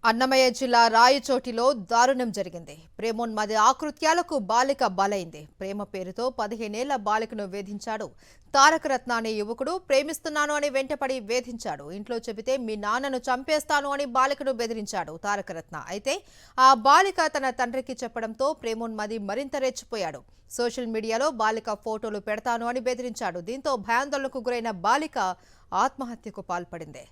అన్నమయ్య జిల్లా రాయచోటిలో దారుణం జరిగింది. ప్రేమోన్మాది ఆకృత్యాలకు బాలిక బలైంది. ప్రేమ పేరుతో 15 ఏళ్ల బాలికను వేధించాడు. తారకరత్న అనే యువకుడు ప్రేమిస్తున్నాను అని వెంటపడి వేధించాడు. ఇంట్లో చెబితే మీ నాన్నను చంపేస్తాను అని బాలికను బెదిరించాడు తారకరత్న. అయితే ఆ బాలిక తన తండ్రికి చెప్పడంతో ప్రేమోన్మాది మరింత రెచ్చిపోయాడు. సోషల్ మీడియాలో బాలిక ఫోటోలు పెడతాను అని బెదిరించాడు. దీంతో భయాందోళనకు గురైన బాలిక ఆత్మహత్యకు పాల్పడింది.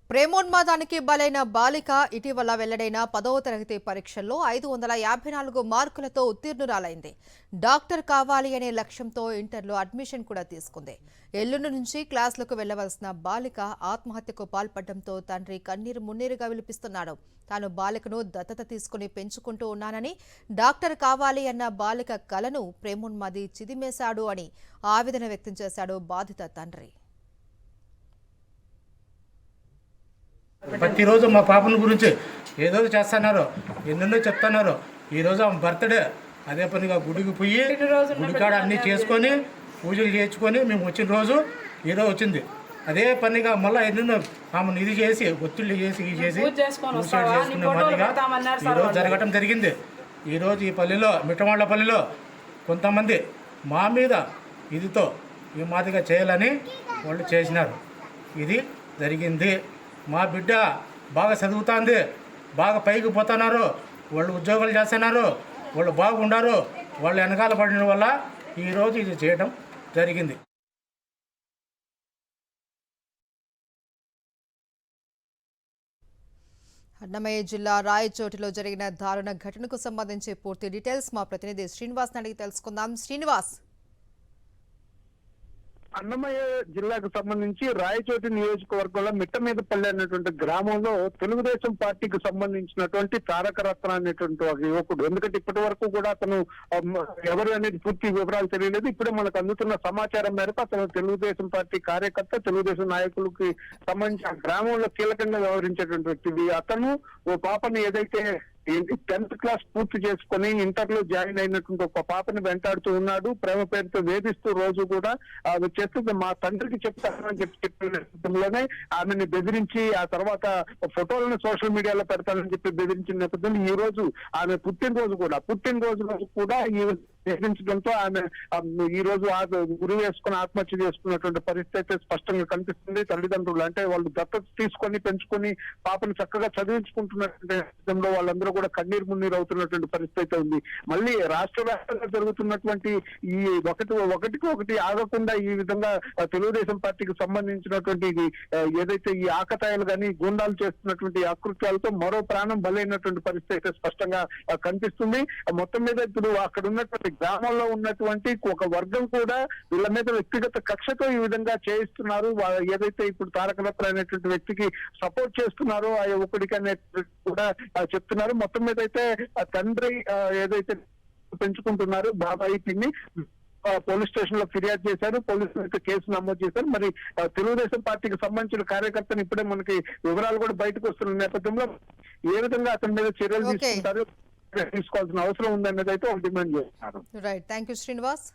ప్రేమోన్మాదానికి బలైన బాలిక ఇటీవల వెల్లడైన 10వ తరగతి పరీక్షల్లో 554 మార్కులతో ఉత్తీర్ణురాలైంది. డాక్టర్ కావాలి అనే లక్ష్యంతో ఇంటర్లో అడ్మిషన్ కూడా తీసుకుంది. ఎల్లుండి నుంచి క్లాసులకు వెళ్లవలసిన బాలిక ఆత్మహత్యకు పాల్పడడంతో తండ్రి కన్నీరు మున్నీరుగా విలిపిస్తున్నాడు. తాను బాలికను దత్తత తీసుకుని పెంచుకుంటూ ఉన్నానని, డాక్టర్ కావాలి అన్న బాలిక కలను ప్రేమోన్మాది చిదిమేశాడు అని ఆవేదన వ్యక్తం చేశాడు బాధిత తండ్రి. ప్రతిరోజు మా పాపల గురించి ఏదో చేస్తున్నారు, ఎన్నెన్నో చెప్తున్నారు. ఈరోజు ఆమె బర్త్డే, అదే పనిగా గుడికి పోయి గుడికాడ అన్నీ చేసుకొని పూజలు చేయించుకొని మేము వచ్చిన రోజు ఈరోజు వచ్చింది. అదే పనిగా మళ్ళీ ఎన్నెన్నో ఆమెను ఇది చేసి ఒత్తిళ్ళు చేసి ఇది చేసి చేసుకునే మాదిరిగా ఈరోజు జరగటం జరిగింది. ఈరోజు ఈ పల్లెలో మిట్టమాళ్ళ పల్లెలో కొంతమంది మా మీద ఇదితో ఈ మాదిరిగా చేయాలని వాళ్ళు చేసినారు. ఇది జరిగింది. మా బిడ్డ బాగా చదువుతుంది, బాగా పైకి పోతున్నారు, వాళ్ళు ఉద్యోగాలు చేస్తున్నారు, వాళ్ళు బాగుండారు. వాళ్ళు వెనకాల పడిన వల్ల ఈరోజు ఇది చేయడం జరిగింది. అన్నమయ్య జిల్లా రాయచోటిలో జరిగిన దారుణ ఘటనకు సంబంధించి పూర్తి డీటెయిల్స్ మా ప్రతినిధి శ్రీనివాస్ అడిగి తెలుసుకుందాం. శ్రీనివాస్, అన్నమయ్య జిల్లాకు సంబంధించి రాయచోటి నియోజకవర్గంలో మిట్టమీదపల్లి అనేటువంటి గ్రామంలో తెలుగుదేశం పార్టీకి సంబంధించినటువంటి తారకరత్న అనేటువంటి ఒక యువకుడు. ఎందుకంటే ఇప్పటి వరకు కూడా అతను ఎవరు అనేది పూర్తి వివరాలు తెలియలేదు. ఇప్పుడే మనకు అందుతున్న సమాచారం మేరకు అతను తెలుగుదేశం పార్టీ కార్యకర్త, తెలుగుదేశం నాయకులకి సంబంధించి ఆ గ్రామంలో కీలకంగా వ్యవహరించేటువంటి వ్యక్తి. అతను ఓ పాపని ఏదైతే 10th క్లాస్ పూర్తి చేసుకుని ఇంటర్ లో జాయిన్ అయినటువంటి ఒక పాపని వెంటాడుతూ ఉన్నాడు. ప్రేమ పేరుతో వేధిస్తూ రోజు కూడా ఆమె చేస్తుంది మా తండ్రికి చెప్తానని చెప్పిన నేపథ్యంలోనే ఆమెను బెదిరించి ఆ తర్వాత ఫోటోలను సోషల్ మీడియాలో పెడతానని చెప్పి బెదిరించిన నేపథ్యంలో ఈ రోజు ఆమె పుట్టినరోజు కూడా ఈ బెదిరించడంతో ఆమె ఈ రోజు గురి వేసుకుని ఆత్మహత్య చేసుకున్నటువంటి పరిస్థితి అయితే స్పష్టంగా కనిపిస్తుంది. తల్లిదండ్రులు అంటే వాళ్ళు దత్తత తీసుకొని పెంచుకొని పాపను చక్కగా చదివించుకుంటున్నటువంటి వాళ్ళందరూ కూడా కన్నీరు మున్నీరు అవుతున్నటువంటి పరిస్థితి అయితే ఉంది. మళ్ళీ రాష్ట్ర వ్యాప్తంగా జరుగుతున్నటువంటి ఈ ఒకటికి ఆగకుండా ఈ విధంగా తెలుగుదేశం పార్టీకి సంబంధించినటువంటి ఏదైతే ఈ ఆకతాయిలు కానీ గుండాలు చేస్తున్నటువంటి ఆకృత్యాలతో మరో ప్రాణం బలైనటువంటి పరిస్థితి అయితే స్పష్టంగా కనిపిస్తుంది. మొత్తం మీద ఇప్పుడు అక్కడ ఉన్నటువంటి గ్రామంలో ఉన్నటువంటి ఒక వర్గం కూడా వీళ్ళ మీద వ్యక్తిగత కక్షతో ఈ విధంగా చేయిస్తున్నారు. ఏదైతే ఇప్పుడు తారకరత్న అనేటువంటి వ్యక్తికి సపోర్ట్ చేస్తున్నారో ఆ యువకుడికి అనేటువంటి కూడా చెప్తున్నారు. మొత్తం మీద అయితే తండ్రి ఏదైతే పెంచుకుంటున్నారు బాబాయి పిన్ని పోలీస్ స్టేషన్ లో ఫిర్యాదు చేశారు. పోలీసులు అయితే కేసు నమోదు చేశారు. మరి తెలుగుదేశం పార్టీకి సంబంధించిన కార్యకర్తను ఇప్పుడే మనకి వివరాలు కూడా బయటకు వస్తున్న నేపథ్యంలో ఏ విధంగా అతని మీద చర్యలు తీసుకుంటారు తీసుకోవాల్సిన అవసరం ఉందన్నది అయితే ఒక డిమాండ్ చేస్తున్నారు. Right, thank you Srinivas.